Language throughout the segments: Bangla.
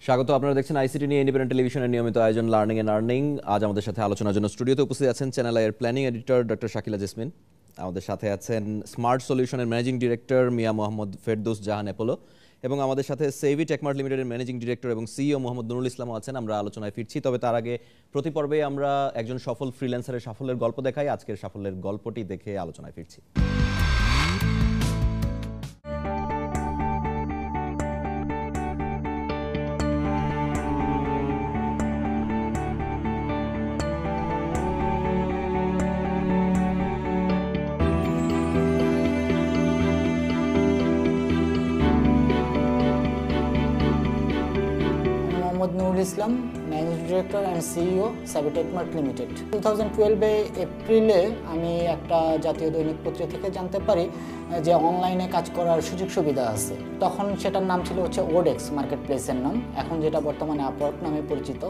স্বাগত। আপনারা দেখছেন আইসিটি নিয়ে ইন্ডিপেন্ডেন্ট টেলিভিশনের নিয়মিত আয়োজন লার্নিং এন্ড আর্নিং। আজ আমাদের সাথে আলোচনার জন্য স্টুডিওতে উপস্থিত আছেন চ্যানেল আইয়ের planning editor doctor Shakila jasmine. আমাদের সাথে আছেন smart সলিউশনের managing director Mia Mohammad Ferdous জাহান অ্যাপোলো, এবং আমাদের সাথে সেভি টেকমার্ট লিমিটেডের ম্যানেজিং ডিরেক্টর এবং সিইও মোহাম্মদ নুরুল ইসলামও আছেন। আমরা আলোচনায় ফিরছি, তবে তার আগে প্রতি পর্বে আমরা একজন সফল ফ্রিল্যান্সারের সাফল্যের গল্প দেখাই। আজকের সাফল্যের গল্পটি দেখে আলোচনায় ফিরছি। Nurul Islam, managing director and CEO Savvy Techmart Limited. 2012 এপ্রিলে আমি একটা জাতীয় দৈনিক পত্রিকা থেকে জানতে পারি যে অনলাইনে কাজ করার সুযোগ সুবিধা আছে। তখন সেটার নাম ছিল হচ্ছে ওডেক্স মার্কেট প্লেসের নাম, এখন যেটা বর্তমানে আপওয়ার্ক নামে পরিচিত।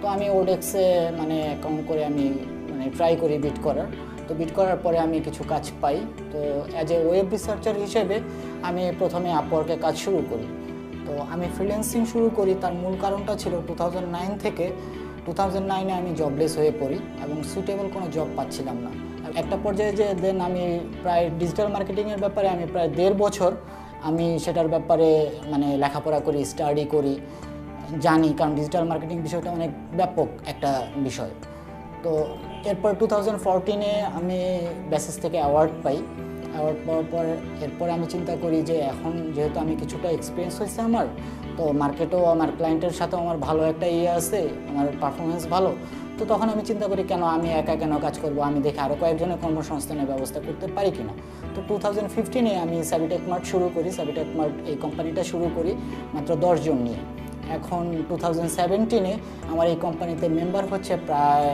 তো আমি ওডেক্সে অ্যাকাউন্ট করে আমি ট্রাই করি বিড করার। তো বিড করার পরে আমি কিছু কাজ পাই। তো অ্যাজ এ ওয়েব রিসার্চার হিসেবে আমি প্রথমে আপওয়ার্কে কাজ শুরু করি। তো আমি ফ্রিল্যান্সিং শুরু করি, তার মূল কারণটা ছিল 2009 থেকে 2009-এ আমি জবলেস হয়ে পড়ি এবং সুইটেবল কোনো জব পাচ্ছিলাম না। একটা পর্যায়ে যে দেন আমি প্রায় ডিজিটাল মার্কেটিংয়ের ব্যাপারে আমি প্রায় 1.5 বছর আমি সেটার ব্যাপারে লেখাপড়া করি, স্টাডি করি, জানি, কারণ ডিজিটাল মার্কেটিং বিষয়টা অনেক ব্যাপক একটা বিষয়। তো এরপর 2014-এ আমি বেসিস থেকে অ্যাওয়ার্ড পাই। অ্যাওয়ার্ড পাওয়ার পর এরপরে আমি চিন্তা করি যে এখন যেহেতু আমি কিছুটা এক্সপিরিয়েন্স হয়েছে আমার, তো মার্কেটেও আমার ক্লায়েন্টের সাথেও আমার ভালো একটা আছে, আমার পারফরমেন্স ভালো। তো তখন আমি চিন্তা করি কেন আমি একা কেন কাজ করব, আমি দেখি আরও কয়েকজনের কর্মসংস্থানের ব্যবস্থা করতে পারি কিনা। তো 2015-এ আমি সেভি টেকমার্ট শুরু করি। সেভি টেকমার্ট এই কোম্পানিটা শুরু করি মাত্র 10 জন নিয়ে। এখন 2017-এ আমার এই কোম্পানিতে মেম্বার হচ্ছে প্রায়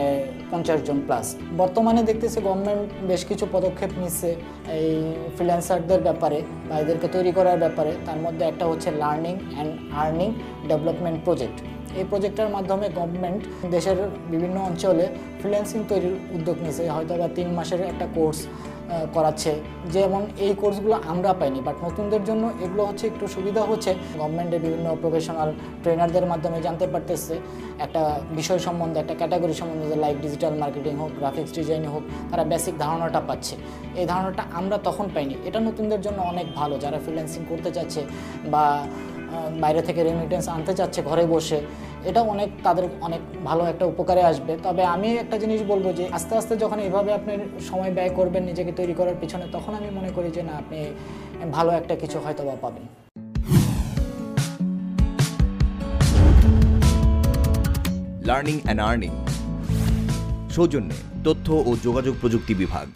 50 জন প্লাস। বর্তমানে দেখতেছি গভর্নমেন্ট বেশ কিছু পদক্ষেপ নিচ্ছে এই ফ্রিল্যান্সারদের ব্যাপারে বা এদেরকে তৈরি করার ব্যাপারে। তার মধ্যে একটা হচ্ছে learning and earning development project. এই প্রজেক্টের মাধ্যমে গভর্নমেন্ট দেশের বিভিন্ন অঞ্চলে ফ্রিল্যান্সিং তৈরির উদ্যোগ নিয়েছে। হয়তো বা 3 মাসের একটা কোর্স করাচ্ছে, যেমন এই কোর্সগুলো আমরা পাইনি, বাট নতুনদের জন্য এগুলো হচ্ছে একটু সুবিধা হচ্ছে। গভর্নমেন্টের বিভিন্ন প্রফেশনাল ট্রেনারদের মাধ্যমে জানতে পারতেছে একটা বিষয় সম্বন্ধে, একটা ক্যাটাগরি সম্বন্ধে, লাইক ডিজিটাল মার্কেটিং হোক, গ্রাফিক্স ডিজাইন হোক, তারা বেসিক ধারণাটা পাচ্ছে। এই ধারণাটা আমরা তখন পাইনি। এটা নতুনদের জন্য অনেক ভালো, যারা ফ্রিল্যান্সিং করতে চাচ্ছে বা বাইরে থেকে রেমিটেন্স আনতে চাচ্ছে ঘরে বসে। এটা তাদের অনেক ভালো একটা উপকারে আসবে। তবে আমি একটা জিনিস বলবো যে আস্তে আস্তে যখন এইভাবে আপনি সময় ব্যয় করবেন নিজেকে তৈরি করার পিছনে, তখন আমি মনে করি যে না, আপনি ভালো একটা কিছু হয়তো বা পাবেন। লার্নিং অ্যান্ড আর্নিং, সৌজন্যে তথ্য ও যোগাযোগ প্রযুক্তি বিভাগ।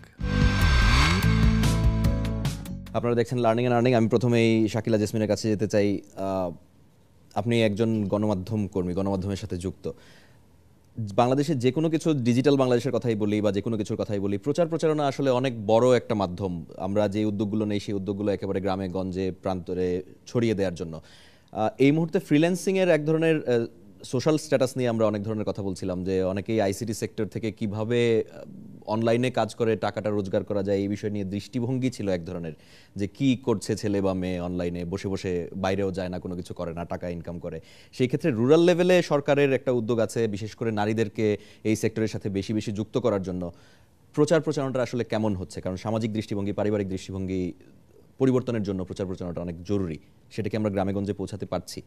আপনারা দেখছেন লার্নিং অ্যান্ড আর্নিং। আমি প্রথমেই শাকিলা জেসমিনের কাছে যেতে চাই। আপনি একজন গণমাধ্যম কর্মী, গণমাধ্যমের সাথে যুক্ত। বাংলাদেশের যে কোনো কিছু, ডিজিটাল বাংলাদেশের কথাই বলি বা যে কোনো কিছুর কথাই বলি, প্রচার প্রচারণা আসলে অনেক বড় একটা মাধ্যম। আমরা যে উদ্যোগগুলো নেই সেই উদ্যোগগুলো একেবারে গ্রামে গঞ্জে প্রান্তরে ছড়িয়ে দেওয়ার জন্য। এই মুহূর্তে ফ্রিল্যান্সিংয়ের এক ধরনের সোশ্যাল স্ট্যাটাস নিয়ে আমরা অনেক ধরনের কথা বলছিলাম, যে অনেকেই আইসিটি সেক্টর থেকে কিভাবে অনলাইনে কাজ করে টাকাটা রোজগার করা যায় এই বিষয় নিয়ে দৃষ্টিভঙ্গি ছিল এক ধরনের, যে কি করছে ছেলে বা মেয়ে অনলাইনে বসে বসে, বাইরেও যায় না, কোনো কিছু করে না, টাকা ইনকাম করে। সেই ক্ষেত্রে রুরাল লেভেলে সরকারের একটা উদ্যোগ আছে, বিশেষ করে নারীদেরকে এই সেক্টরের সাথে বেশি বেশি যুক্ত করার জন্য। প্রচার প্রচারণাটা আসলে কেমন হচ্ছে? কারণ সামাজিক দৃষ্টিভঙ্গি, পারিবারিক দৃষ্টিভঙ্গি পরিবর্তনের জন্য প্রচার প্রচারণাটা অনেক জরুরি। সেটাকে আমরা গ্রামেগঞ্জে পৌঁছাতে পারছি?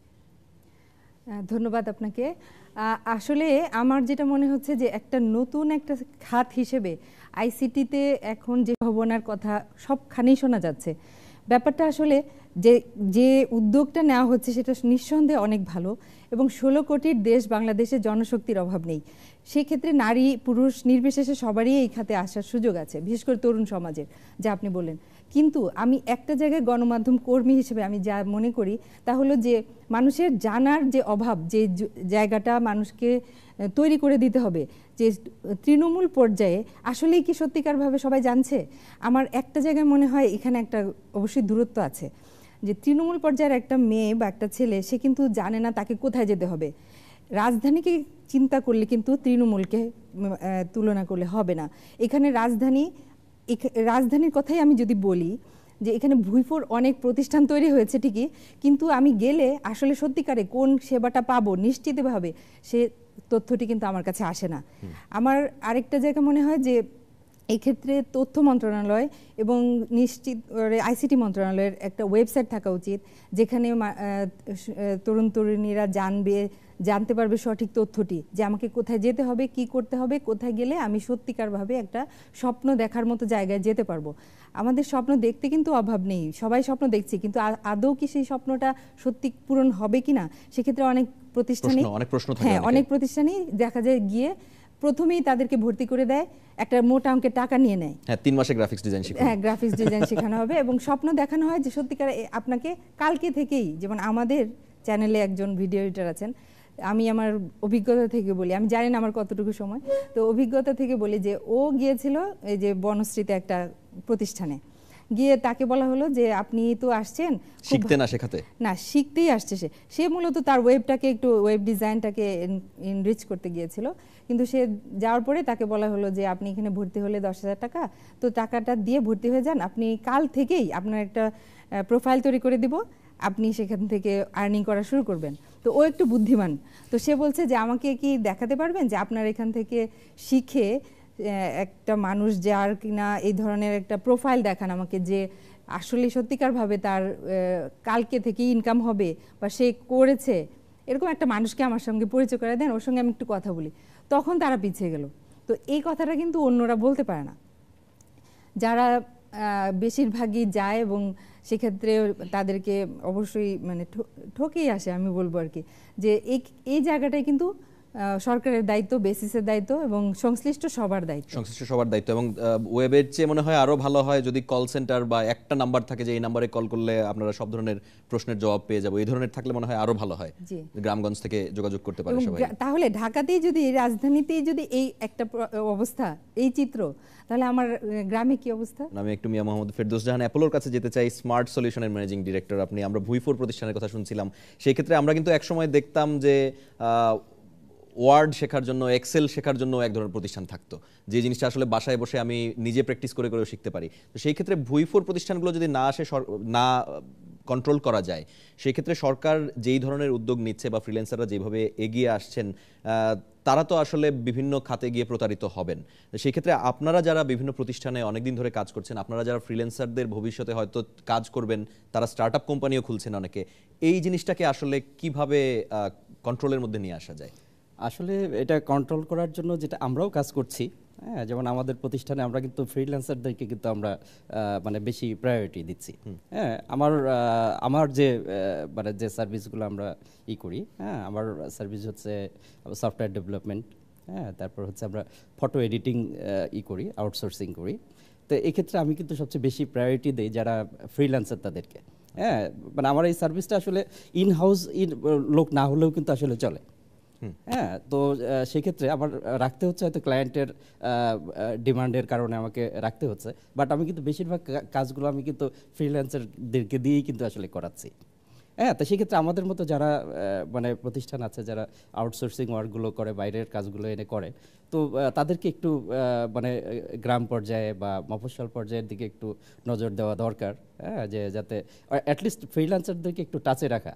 ধন্যবাদ আপনাকে। আসলে আমার যেটা মনে হচ্ছে যে একটা নতুন একটা খাত হিসেবে আইসিটিতে এখন যে সম্ভাবনার কথা সবখানেই শোনা যাচ্ছে। ব্যাপারটা আসলে যে উদ্যোগটা নেওয়া হচ্ছে সেটা নিঃসন্দেহে অনেক ভালো, এবং 16 কোটির দেশ বাংলাদেশে জনশক্তির অভাব নেই। সেক্ষেত্রে নারী পুরুষ নির্বিশেষে সবারই এই খাতে আসার সুযোগ আছে, বিশেষ করে তরুণ সমাজের, যা আপনি বললেন। কিন্তু আমি একটা জায়গায় গণমাধ্যম কর্মী হিসেবে আমি যা মনে করি তা হলো যে মানুষের জানার যে অভাব, যে জায়গাটা মানুষকে তৈরি করে দিতে হবে, যে তৃণমূল পর্যায়ে আসলেই কি সত্যিকারভাবে সবাই জানছে। আমার একটা জায়গায় মনে হয় এখানে একটা অবশ্যই দূরত্ব আছে, যে তৃণমূল পর্যায়ের একটা মেয়ে বা একটা ছেলে সে কিন্তু জানে না তাকে কোথায় যেতে হবে। রাজধানীকে চিন্তা করলে কিন্তু তৃণমূলকে তুলনা করলে হবে না। এখানে রাজধানীর কথাই আমি যদি বলি, যে এখানে ভুইফোর অনেক প্রতিষ্ঠান তৈরি হয়েছে ঠিকই, কিন্তু আমি গেলে আসলে সত্যিকারে কোন সেবাটা পাবো নিশ্চিতভাবে সে তথ্যটি কিন্তু আমার কাছে আসে না। আমার আরেকটা জায়গা মনে হয় যে এই ক্ষেত্রে তথ্য মন্ত্রণালয় এবং নিশ্চিত আইসিটি মন্ত্রণালয়ের একটা ওয়েবসাইট থাকা উচিত, যেখানে তরুণ তরুণীরা জানতে পারবে সঠিক তথ্যটি, যে আমাকে কোথায় যেতে হবে, কি করতে হবে, কোথায় গেলে আমি সত্যিকারভাবে একটা স্বপ্ন দেখার মতো জায়গায় যেতে পারবো। আমাদের স্বপ্ন দেখতে কিন্তু অভাব নেই, সবাই স্বপ্ন দেখছি, কিন্তু আদৌ কি সেই স্বপ্নটা সত্যি পূরণ হবে কিনা সেক্ষেত্রে অনেক প্রতিষ্ঠানে অনেক প্রতিষ্ঠানেই দেখা যায় গিয়ে প্রথমেই তাদেরকে ভর্তি করে দেয়, একটা মোটা অঙ্কের টাকা নিয়ে নেয়। 3 মাসে গ্রাফিক্স ডিজাইন শেখানো, গ্রাফিক্স ডিজাইন শেখানো হবে এবং স্বপ্ন দেখানো হয় যে সত্যিকার আপনাকে কালকে থেকেই, যেমন আমাদের চ্যানেলে একজন ভিডিও এডিটর আছেন, আমি আমার অভিজ্ঞতা থেকে বলি, আমি জানি না আমার কতটুকু সময়, তো অভিজ্ঞতা থেকে বলি যে ও গিয়েছিল এই যে বনশ্রীতে একটা প্রতিষ্ঠানে গিয়ে তাকে বলা হলো যে আপনি তো আসছেন শিখতে না শেখাতে, না শিখতেই আসছে, সে মূলত তার ওয়েবটাকে একটু ওয়েব ডিজাইনটাকে এনরিচ করতে গিয়েছিল, কিন্তু সে যাওয়ার পরে তাকে বলা হলো যে আপনি এখানে ভর্তি হলে 10,000 টাকা, তো টাকাটা দিয়ে ভর্তি হয়ে যান, আপনি কাল থেকেই আপনার একটা প্রোফাইল তৈরি করে দিব, আপনি সেখান থেকে আর্নিং করা শুরু করবেন। তো ও একটু বুদ্ধিমান, তো সে বলছে যে আমাকে কি দেখাতে পারবেন যে আপনার এখান থেকে শিখে একটা মানুষ যার কিনা এই ধরনের একটা প্রোফাইল দেখান আমাকে, যে আসলে সত্যিকারভাবে তার কালকে থেকে ইনকাম হবে বা সে করেছে, এরকম একটা মানুষকে আমার সঙ্গে পরিচয় করে দেন, ওর সঙ্গে আমি একটু কথা বলি। তখন তারা পিছিয়ে গেল। তো এই কথাটা কিন্তু অন্যরা বলতে পারে না, যারা বেশিরভাগই যায় এবং সেক্ষেত্রে তাদেরকে অবশ্যই মানে ঠকেই আসে, আমি বলবো আর কি, যে এই জায়গাটাই কিন্তু সরকারের দায়িত্ব, বেসিসের দায়িত্ব এবং সংশ্লিষ্ট সবার দায়িত্ব। এবং ওয়েবের চেয়ে মনে হয় আরো ভালো হয় যদি কল সেন্টার বা একটা নাম্বার থাকে যে এই নাম্বারে কল করলে আপনারা সব ধরনের প্রশ্নের জবাব পেয়ে যাবো, এই ধরনের থাকলে মনে হয় আরো ভালো হয়, গ্রামগঞ্জ থেকে যোগাযোগ করতে পারে সবাই। তাহলে ঢাকাতেই যদি, রাজধানীতেই যদি এই একটা অবস্থা, এই চিত্র, তাহলে আমার গ্রামে কি অবস্থা? আমি একটু মিয়া মোহাম্মদ ফেরদৌস জাহান অ্যাপোলোর কাছে যেতে চাই, স্মার্ট সলিউশনের ম্যানেজিং ডিরেক্টর আপনি। আমরা ভুইফোর প্রতিষ্ঠানের কথা শুনছিলাম, সেই ক্ষেত্রে আমরা কিন্তু একসময় দেখতাম যে ওয়ার্ড শেখার জন্য, এক্সেল শেখার জন্য এক ধরনের প্রতিষ্ঠান থাকতো, যে জিনিসটা আসলে বাসায় বসে আমি নিজে প্র্যাকটিস করে করেও শিখতে পারি। তো সেই ক্ষেত্রে ভুইফোর প্রতিষ্ঠানগুলো যদি না কন্ট্রোল করা যায়, সেই ক্ষেত্রে সরকার যেই ধরনের উদ্যোগ নিচ্ছে বা ফ্রিল্যান্সাররা যেভাবে এগিয়ে আসছেন, তারা তো আসলে বিভিন্ন খাতে গিয়ে প্রতারিত হবেন। সেই ক্ষেত্রে আপনারা যারা বিভিন্ন প্রতিষ্ঠানে অনেকদিন ধরে কাজ করছেন, আপনারা যারা ফ্রিল্যান্সারদের ভবিষ্যতে হয়তো কাজ করবেন, তারা স্টার্টআপ কোম্পানিও খুলছেন অনেকে, এই জিনিসটাকে আসলে কিভাবে কন্ট্রোলের মধ্যে নিয়ে আসা যায়? আসলে এটা কন্ট্রোল করার জন্য যেটা আমরাও কাজ করছি, হ্যাঁ, যেমন আমাদের প্রতিষ্ঠানে আমরা কিন্তু ফ্রিল্যান্সারদেরকে কিন্তু আমরা মানে বেশি প্রায়োরিটি দিচ্ছি। হ্যাঁ, আমার যে মানে যে সার্ভিসগুলো আমরা করি, হ্যাঁ, আমার সার্ভিস হচ্ছে সফটওয়্যার ডেভেলপমেন্ট, হ্যাঁ, তারপর হচ্ছে আমরা ফটো এডিটিং করি, আউটসোর্সিং করি। তো এক্ষেত্রে আমি কিন্তু সবচেয়ে বেশি প্রায়োরিটি দিই যারা ফ্রিল্যান্সার তাদেরকে। হ্যাঁ, মানে আমার এই সার্ভিসটা আসলে ইন হাউস লোক না হলেও কিন্তু আসলে চলে। হ্যাঁ, তো সেক্ষেত্রে আমার রাখতে হচ্ছে হয়তো ক্লায়েন্টের ডিমান্ডের কারণে আমাকে রাখতে হচ্ছে, বাট আমি কিন্তু বেশিরভাগ কাজগুলো আমি কিন্তু ফ্রিল্যান্সারদেরকে দিয়েই কিন্তু আসলে করাচ্ছি। হ্যাঁ, তো সেক্ষেত্রে আমাদের মতো যারা মানে প্রতিষ্ঠান আছে যারা আউটসোর্সিং ওয়ার্কগুলো করে, বাইরের কাজগুলো এনে করে, তো তাদেরকে একটু মানে গ্রাম পর্যায়ে বা মফস্বল পর্যায়ের দিকে একটু নজর দেওয়া দরকার। হ্যাঁ, যে যাতে অ্যাটলিস্ট ফ্রিল্যান্সারদেরকে একটু টাচে রাখা,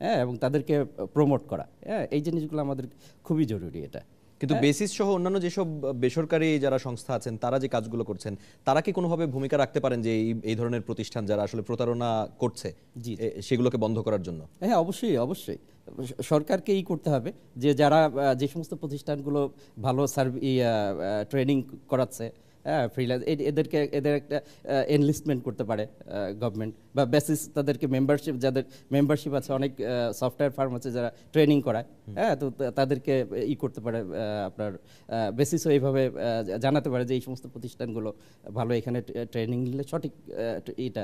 হ্যাঁ, এবং তাদেরকে প্রমোট করা, হ্যাঁ, এই জিনিসগুলো আমাদের খুবই জরুরি। এটা কিন্তু বেসিস সহ অন্যান্য যেসব বেসরকারি যারা সংস্থা আছেন, তারা যে কাজগুলো করছেন, তারা কি কোনোভাবে ভূমিকা রাখতে পারেন যে এই ধরনের প্রতিষ্ঠান যারা আসলে প্রতারণা করছে সেগুলোকে বন্ধ করার জন্য? হ্যাঁ, অবশ্যই অবশ্যই সরকারকেই করতে হবে, যে যারা যে সমস্ত প্রতিষ্ঠানগুলো ভালো ট্রেনিং করাচ্ছে, হ্যাঁ, ফ্রিল্যান্স এদের একটা এনলিস্টমেন্ট করতে পারে গভর্নমেন্ট, বা বেসিস তাদেরকে মেম্বারশিপ, যাদের মেম্বারশিপ আছে, অনেক সফটওয়্যার ফার্ম আছে যারা ট্রেনিং করায়, হ্যাঁ, তো তাদেরকে করতে পারে আপনার বেসিসও এইভাবে জানাতে পারে যে এই সমস্ত প্রতিষ্ঠানগুলো ভালো, এখানে ট্রেনিং নিলে সঠিক এটা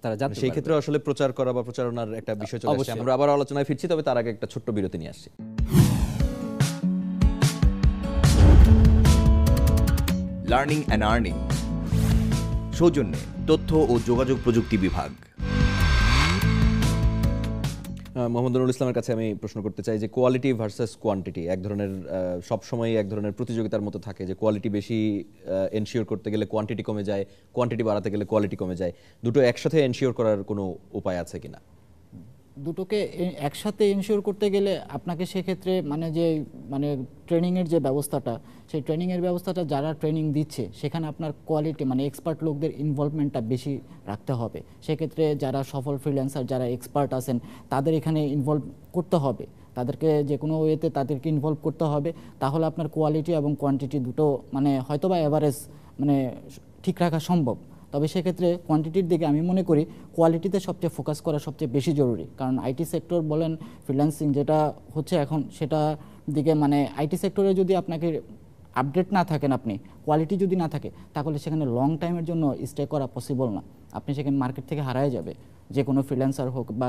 তারা জানতে পারে। সেই ক্ষেত্রে আসলে প্রচার করা বা প্রচারণার একটা বিষয় চলে আসছে। আমরা আবার আলোচনায় ফিরছি, তবে তার আগে একটা ছোট্ট বিরতি নিয়ে আসছি। লার্নিং অ্যান্ড আর্নিং, সৌজন্যে তথ্য ও যোগাযোগ প্রযুক্তি বিভাগ। মোহাম্মদ নুরুল ইসলামের কাছে আমি প্রশ্ন করতে চাই যে কোয়ালিটি ভার্সাস কোয়ান্টিটি এক ধরনের সবসময় এক ধরনের প্রতিযোগিতার মতো থাকে, যে কোয়ালিটি বেশি এনশিওর করতে গেলে কোয়ান্টিটি কমে যায়, কোয়ান্টিটি বাড়াতে গেলে কোয়ালিটি কমে যায়। দুটো একসাথে এনশিওর করার কোনো উপায় আছে কিনা? দুটোকে একসাথে ইনশিওর করতে গেলে আপনাকে সেক্ষেত্রে মানে ট্রেনিংয়ের যে ব্যবস্থাটা, সেই ট্রেনিংয়ের ব্যবস্থাটা যারা ট্রেনিং দিচ্ছে সেখানে আপনার কোয়ালিটি মানে এক্সপার্ট লোকদের ইনভলভমেন্টটা বেশি রাখতে হবে। সেক্ষেত্রে যারা সফল ফ্রিল্যান্সার, যারা এক্সপার্ট আছেন, তাদের এখানে ইনভলভ করতে হবে, তাদেরকে যে কোনো ওয়েতে তাদেরকে ইনভলভ করতে হবে। তাহলে আপনার কোয়ালিটি এবং কোয়ান্টিটি দুটো মানে হয়তোবা অ্যাভারেজ মানে ঠিক রাখা সম্ভব। তবে সেক্ষেত্রে কোয়ান্টিটির দিকে আমি মনে করি কোয়ালিটিতে সবচেয়ে ফোকাস করা সবচেয়ে বেশি জরুরি। কারণ আইটি সেক্টর বলেন, ফ্রিল্যান্সিং যেটা হচ্ছে এখন, সেটা দিকে মানে আইটি সেক্টরে যদি আপনাকে আপডেট না থাকেন, আপনি কোয়ালিটি যদি না থাকে, তাহলে সেখানে লং টাইমের জন্য স্টে করা পসিবল না। আপনি সেখানে মার্কেট থেকে হারায় যাবে। যে কোনো ফ্রিল্যান্সার হোক বা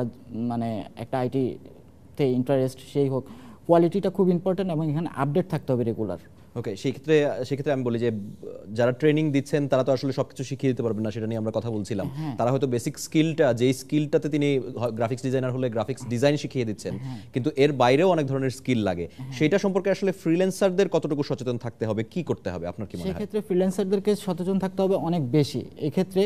মানে একটা আইটিতে ইন্টারেস্ট সেই হোক, কোয়ালিটিটা খুব ইম্পর্টেন্ট এবং এখানে আপডেট থাকতে হবে রেগুলার। ওকে, সেক্ষেত্রে আমি বলি যে যারা ট্রেনিং দিচ্ছেন তারা তো আসলে সবকিছু শিখিয়ে দিতে পারবেন না, সেটা নিয়ে আমরা কথা বলছিলাম। তারা হয়তো বেসিক স্কিলটা, যেই স্কিলটাতে তিনি গ্রাফিক্স ডিজাইনার হলে গ্রাফিক্স ডিজাইন শিখিয়ে দিচ্ছেন, কিন্তু এর বাইরেও অনেক ধরনের স্কিল লাগে। সেটা সম্পর্কে আসলে ফ্রিল্যান্সারদের কতটুকু সচেতন থাকতে হবে, কি করতে হবে আপনার কি মনে হয়? সেক্ষেত্রে ফ্রিল্যান্সারদেরকে সচেতন থাকতে হবে অনেক বেশি। এক্ষেত্রে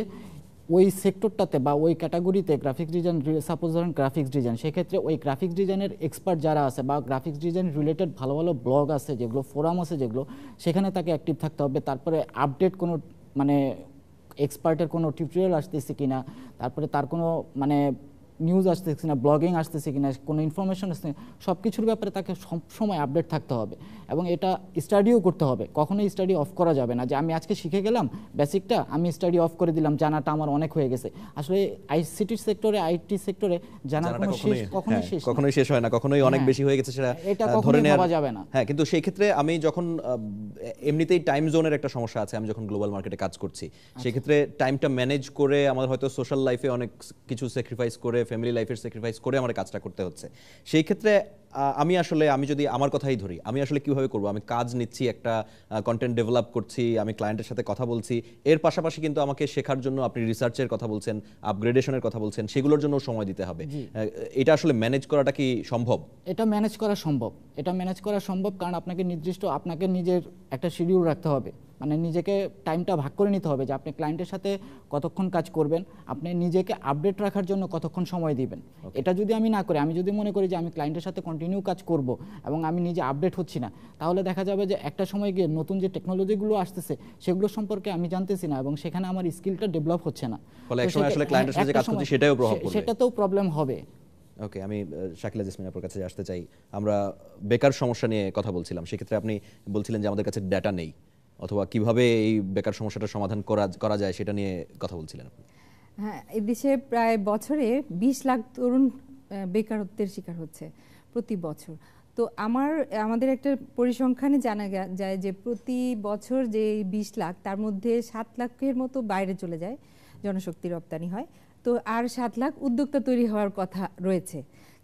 ওই সেক্টরটাতে বা ওই ক্যাটাগরিতে গ্রাফিক্স ডিজাইন, সাপোজ ধরেন গ্রাফিক্স ডিজাইন, সেক্ষেত্রে ওই গ্রাফিক্স ডিজাইনের এক্সপার্ট যারা আছে বা গ্রাফিক্স ডিজাইন রিলেটেড ভালো ভালো ব্লগ আছে যেগুলো, ফোরাম আছে যেগুলো, সেখানে তাকে অ্যাক্টিভ থাকতে হবে। তারপরে আপডেট কোনো মানে এক্সপার্টের কোনো টিউটোরিয়াল আসতেছে কিনা, তারপরে তার কোনো মানে নিউজ আসতেছে কিনা, ব্লগিং আসতেছে কিনা, কোনো ইনফরমেশন আসছে, সব কিছুর ব্যাপারে তাকে সবসময় আপডেট থাকতে হবে এবং এটা স্টাডিও করতে হবে। কখনোই স্টাডি অফ করা যাবে না যে আমি আজকে শিখে গেলাম বেসিকটা, আমি স্টাডি অফ করে দিলাম, জানাটা আমার অনেক হয়ে গেছে। আসলে আইসিটি সেক্টরে, আইটি সেক্টরে জানার কোনো শেষ কখনোই শেষ হয় না, কখনোই অনেক বেশি হয়ে গেছে সেটা এটা ধরে নেওয়া যাবে না। হ্যাঁ, কিন্তু সেই ক্ষেত্রে আমি যখন এমনিতেই টাইম জোনের একটা সমস্যা আছে, আমি যখন গ্লোবাল মার্কেটে কাজ করছি, সেই ক্ষেত্রে টাইমটা ম্যানেজ করে আমার হয়তো সোশ্যাল লাইফে অনেক কিছু স্যাক্রিফাইস করে, ফ্যামিলি লাইফের স্যাক্রিফাইস করে আমার কাজটা করতে হচ্ছে। সেই ক্ষেত্রে আমি যদি আমার কথাই ধরি, আমি আসলে কিভাবে করব? আমি কাজ নিচ্ছি, একটা কন্টেন্ট ডেভেলপ করছি, আমি ক্লায়েন্টের সাথে কথা বলছি, এর পাশাপাশি কিন্তু আমাকে শেখার জন্য আপনি রিসার্চের কথা বলছেন, আপগ্রেডেশনের কথা বলছেন, সেগুলোর জন্য সময় দিতে হবে। এটা আসলে ম্যানেজ করাটা কি সম্ভব? এটা ম্যানেজ করা সম্ভব, কারণ আপনাকে নিজের একটা শিডিউল রাখতে হবে। মানে নিজেকে টাইমটা ভাগ করে নিতে হবে যে আপনি ক্লায়েন্টের সাথে কতক্ষণ কাজ করবেন, আপনি নিজেকে আপডেট রাখার জন্য কতক্ষণ সময় দিবেন। এটা যদি আমি না করি, আমি যদি মনে করি যে আমি ক্লায়েন্টের সাথে কন্টিনিউ কাজ করব এবং আমি নিজে আপডেট হচ্ছি না, তাহলে দেখা যাবে যে একটা সময় গিয়ে নতুন যে টেকনোলজিগুলো আসতেছে সেগুলো সম্পর্কে আমি জানতেছি না এবং সেখানে আমার স্কিলটা ডেভেলপ হচ্ছে না। ফলে একসময় আসলে ক্লায়েন্টের সাথে কাজ করতে সেটাও প্রভাব পড়বে, সেটাতেও প্রবলেম হবে। ওকে, আমি শাকিলা জেসমিন আপনার কাছে আসতে চাই। আমরা বেকার সমস্যা নিয়ে কথা বলছিলাম, সেক্ষেত্রে আপনি বলছিলেন যে আমাদের কাছে ডেটা নেই, অথবা কিভাবে এই বেকার সমস্যাটার সমাধান করা যায় সেটা নিয়ে কথা বলছিলেন আপনি। হ্যাঁ, এই দেশে প্রায় বছরে 20 লাখ তরুণ বেকারত্বের শিকার হচ্ছে প্রতি বছর। তো আমাদের একটা পরিসংখ্যানে জানা যায় যে প্রতি বছর যে 20 লাখ, তার মধ্যে 7 লাখের মতো বাইরে চলে যায়, জনশক্তি রপ্তানি হয়। তো আর 7 লাখ উদ্যোক্তা তৈরি হওয়ার কথা রয়েছে।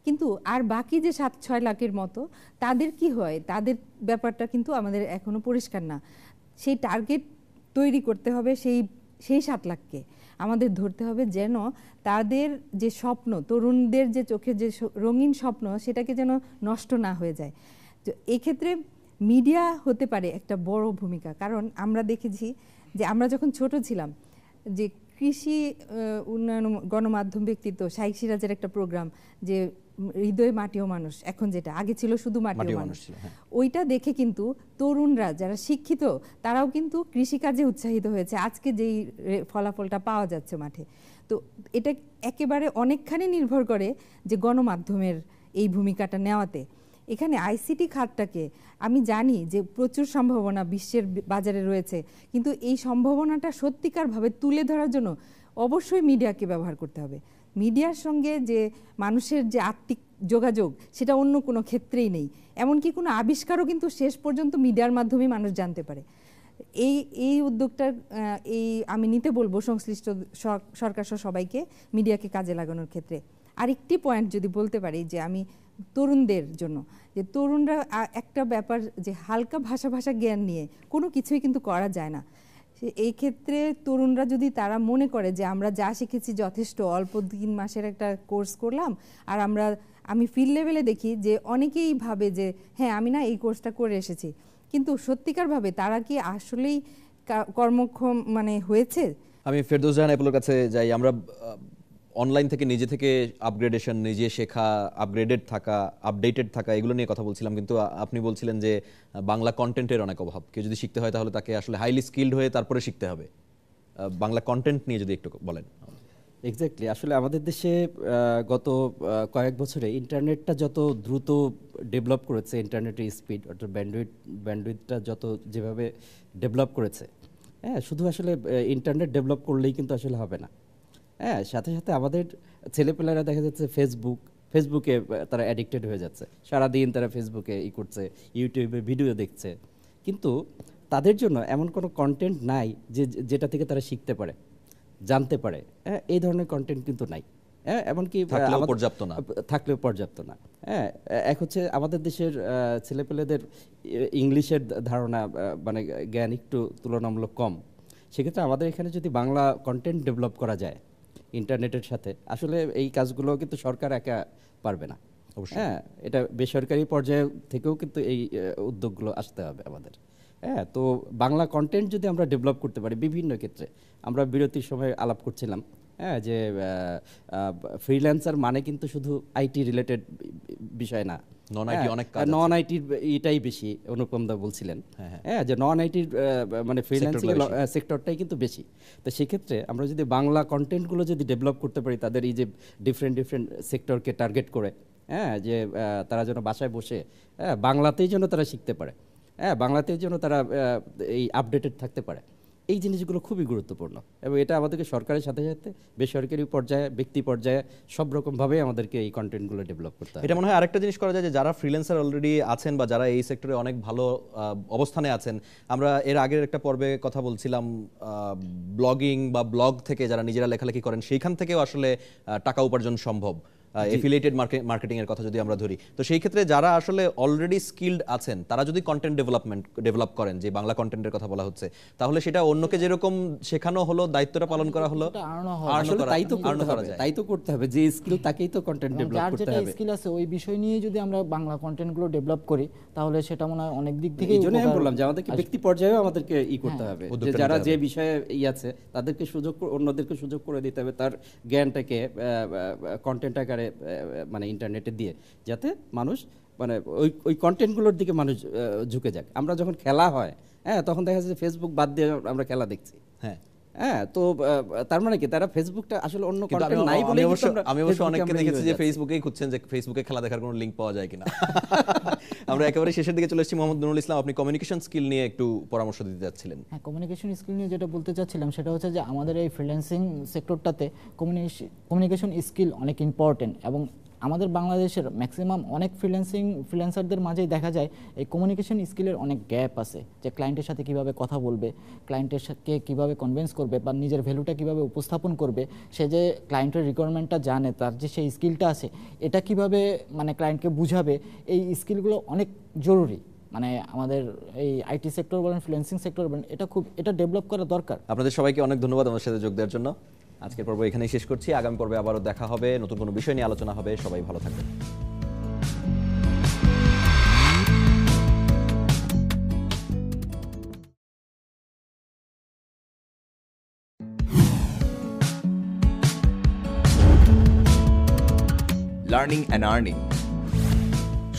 কিন্তু আর বাকি যে 7-6 লাখের মতো, তাদের কি হয়, তাদের ব্যাপারটা কিন্তু আমাদের এখনো পরিষ্কার না। সেই টার্গেট তৈরি করতে হবে, সেই 7 লাখকে আমাদের ধরতে হবে, যেন তাদের যে স্বপ্ন, তরুণদের যে চোখে যে রঙিন স্বপ্ন, সেটাকে যেন নষ্ট না হয়ে যায়। তো এক্ষেত্রে মিডিয়া হতে পারে একটা বড় ভূমিকা। কারণ আমরা দেখেছি যে আমরা যখন ছোট ছিলাম, যে কৃষি উন্নয়ন গণমাধ্যম ব্যক্তিত্ব শাইখ সিরাজের একটা প্রোগ্রাম, যে হৃদয় মাটিও মানুষ, এখন যেটা, আগে ছিল শুধু মাটিও মানুষ, ওইটা দেখে কিন্তু তরুণরা যারা শিক্ষিত তারাও কিন্তু কৃষিকাজে উৎসাহিত হয়েছে, আজকে যেই ফলাফলটা পাওয়া যাচ্ছে মাঠে। তো এটা একেবারে অনেকখানি নির্ভর করে যে গণমাধ্যমের এই ভূমিকাটা নেওয়াতে। এখানে আইসিটি খাতটাকে আমি জানি যে প্রচুর সম্ভাবনা বিশ্বের বাজারে রয়েছে, কিন্তু এই সম্ভাবনাটা সত্যিকারভাবে তুলে ধরার জন্য অবশ্যই মিডিয়াকে ব্যবহার করতে হবে। মিডিয়ার সঙ্গে যে মানুষের যে আত্মিক যোগাযোগ, সেটা অন্য কোনো ক্ষেত্রেই নেই। এমনকি কোনো আবিষ্কারও কিন্তু শেষ পর্যন্ত মিডিয়ার মাধ্যমেই মানুষ জানতে পারে। এই উদ্যোগটার আমি নিতে বলবো সংশ্লিষ্ট সরকার সহ সবাইকে, মিডিয়াকে কাজে লাগানোর ক্ষেত্রে। আরেকটি পয়েন্ট যদি বলতে পারি, যে আমি তরুণদের জন্য, যে তরুণরা একটা ব্যাপার, যে হালকা ভাষা জ্ঞান নিয়ে কোনো কিছুই কিন্তু করা যায় না। এই ক্ষেত্রে তরুণরা যদি তারা মনে করে যে আমরা যা শিখেছি যথেষ্ট, অল্প 3 মাসের একটা কোর্স করলাম আর আমরা আমি ফিল্ড লেভেলে দেখি যে অনেকেই ভাবে যে হ্যাঁ আমি না এই কোর্সটা করে এসেছি, কিন্তু সত্যিকারভাবে তারা কি আসলেই কর্মক্ষম মানে হয়েছে? আমি ফেরদৌস জাহান অ্যাপোলোর কাছে যাই। আমরা অনলাইন থেকে নিজে থেকে আপগ্রেডেশন, নিজে শেখা, আপগ্রেডেড থাকা, আপডেটেড থাকা, এগুলো নিয়ে কথা বলছিলাম, কিন্তু আপনি বলছিলেন যে বাংলা কন্টেন্টের অনেক অভাব। কেউ যদি শিখতে হয় তাহলে তাকে আসলে হাইলি স্কিলড হয়ে তারপরে শিখতে হবে। বাংলা কন্টেন্ট নিয়ে যদি একটু বলেন। এক্স্যাক্টলি, আসলে আমাদের দেশে গত কয়েক বছরে ইন্টারনেটটা যত দ্রুত ডেভেলপ করেছে, ইন্টারনেটের স্পিড অর্থাৎ ব্যান্ডউইথটা যত যেভাবে ডেভেলপ করেছে, হ্যাঁ, শুধু আসলে ইন্টারনেট ডেভেলপ করলেই কিন্তু আসলে হবে না। হ্যাঁ, সাথে সাথে আমাদের ছেলেপেলেরা দেখা যাচ্ছে ফেসবুকে তারা অ্যাডিক্টেড হয়ে যাচ্ছে, সারাদিন তারা ফেসবুকে করছে, ইউটিউবে ভিডিও দেখছে, কিন্তু তাদের জন্য এমন কোনো কন্টেন্ট নাই যেটা থেকে তারা শিখতে পারে, জানতে পারে। হ্যাঁ, এই ধরনের কন্টেন্ট কিন্তু নাই। হ্যাঁ, এমনকি থাকলেও পর্যাপ্ত না। হ্যাঁ, এক হচ্ছে আমাদের দেশের ছেলেপেলেদের ইংলিশের ধারণা মানে জ্ঞান একটু তুলনামূলক কম। সেক্ষেত্রে আমাদের এখানে যদি বাংলা কন্টেন্ট ডেভেলপ করা যায় ইন্টারনেটের সাথে, আসলে এই কাজগুলো কিন্তু সরকার একা পারবে না। হ্যাঁ, এটা বেসরকারি পর্যায়ে থেকেও কিন্তু এই উদ্যোগগুলো আসতে হবে আমাদের। হ্যাঁ, তো বাংলা কন্টেন্ট যদি আমরা ডেভেলপ করতে পারি বিভিন্ন ক্ষেত্রে, আমরা বিরতির সময় আলাপ করছিলাম, হ্যাঁ, যে ফ্রিল্যান্সার মানে কিন্তু শুধু আইটি রিলেটেড বিষয় না, নন আইটির এটাই বেশি। অনুপম দা বলছিলেন হ্যাঁ যে নন আইটির মানে ফ্রিল্যান্সিং সেক্টরটাই কিন্তু বেশি। তো সেক্ষেত্রে আমরা যদি বাংলা কন্টেন্টগুলো যদি ডেভেলপ করতে পারি, তাদের এই যে ডিফারেন্ট সেক্টরকে টার্গেট করে, হ্যাঁ, যে তারা যেন বাসায় বসে বাংলাতেই যেন তারা শিখতে পারে, হ্যাঁ, বাংলাতেই যেন তারা এই আপডেটেড থাকতে পারে, এই জিনিসগুলো খুবই গুরুত্বপূর্ণ। এবং এটা আমাদেরকে সরকারের সাথে সাথে বেসরকারি পর্যায়ে, ব্যক্তি পর্যায়ে সব রকমভাবে আমাদেরকে এই কন্টেন্টগুলো ডেভেলপ করতে হবে। এটা মনে হয় আরেকটা জিনিস করা যায় যে যারা ফ্রিল্যান্সার অলরেডি আছেন বা যারা এই সেক্টরে অনেক ভালো অবস্থানে আছেন, আমরা এর আগের একটা পর্বে কথা বলছিলাম ব্লগিং বা ব্লগ থেকে যারা নিজেরা লেখালেখি করেন, সেইখান থেকেও আসলে টাকা উপার্জন সম্ভব। এফিলিয়েটেড মার্কেটিং এর কথা যদি আমরা ধরি, তো সেই ক্ষেত্রে যারা আসলে অলরেডি স্কিলড আছেন তারা যদি কন্টেন্ট ডেভেলপ করেন, যে বাংলা কন্টেন্টের কথা বলা হচ্ছে, তাহলে সেটা অন্যকে যেরকম শেখানো হলো, দায়িত্বটা পালন করা হলো, তাই তো করতে হবে। যে স্কিল তাকেই তো কন্টেন্ট ডেভেলপ করতে হবে। স্কিল আছে ওই বিষয় নিয়ে যদি আমরা বাংলা কন্টেন্টগুলো ডেভেলপ করি, তাহলে সেটা মনে হয় অনেক দিক থেকে। এই জন্য আমি বললাম যে আমাদেরকে ব্যক্তি পর্যায়েও আমাদেরকে করতে হবে, যে যারা যে বিষয়ে আছে তাদেরকে অন্যদেরকে সুযোগ করে দিতে হবে তার জ্ঞানটাকে কন্টেন্ট আকারে মানে ইন্টারনেটে দিয়ে, যাতে মানুষ মানে ওই কন্টেন্টগুলোর দিকে মানুষ ঝুঁকে যাক। আমরা যখন খেলা হয়, হ্যাঁ, তখন দেখা যাচ্ছে ফেসবুক বাদ দিয়ে আমরা খেলা দেখছি। হ্যাঁ, তো তার মানে কি তারা ফেসবুকটা আসলে অন্য কন্টেন্ট নাই বলে আমি অবশ্য অনেককে দেখেছি যে ফেসবুকেই খুঁজছেন যে ফেসবুকে খেলা দেখার কোনো লিংক পাওয়া যায় কিনা। আমরা একেবারে শেষের দিকে চলে এসেছি। মোহাম্মদ নুরুল ইসলাম, আপনি কমিউনিকেশন স্কিল নিয়ে একটু পরামর্শ দিতে যাচ্ছিলেন। হ্যাঁ, কমিউনিকেশন স্কিল নিয়ে যেটা বলতে চাচ্ছিলাম সেটা হচ্ছে যে আমাদের এই ফ্রিল্যান্সিং সেক্টরটাতে কমিউনিকেশন স্কিল অনেক ইম্পর্টেন্ট, এবং আমাদের বাংলাদেশের ম্যাক্সিমাম অনেক ফ্রিল্যান্সারদের মাঝেই দেখা যায় এই কমিউনিকেশন স্কিলের অনেক গ্যাপ আছে, যে ক্লায়েন্টের সাথে কিভাবে কথা বলবে, ক্লায়েন্টের সাথে কিভাবে কনভিন্স করবে বা নিজের ভ্যালুটা কিভাবে উপস্থাপন করবে, সে যে ক্লায়েন্টের রিকোয়ারমেন্টটা জানে, তার যে সেই স্কিলটা আছে, এটা কিভাবে মানে ক্লায়েন্টকে বুঝাবে, এই স্কিলগুলো অনেক জরুরি। মানে আমাদের এই আইটি সেক্টর বলেন, ফ্রিল্যান্সিং সেক্টর বলেন, এটা ডেভেলপ করা দরকার। আপনাদের সবাইকে অনেক ধন্যবাদ আমাদের সাথে যোগ দেওয়ার জন্য। আজকের পর্ব এখানেই শেষ করছি। আগামী পর্বে আবারও দেখা হবে, নতুন কোনো বিষয় নিয়ে আলোচনা হবে। সবাই ভালো থাকবেন। লার্নিং অ্যান্ড আর্নিং,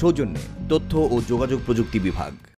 সৌজন্যে তথ্য ও যোগাযোগ প্রযুক্তি বিভাগ।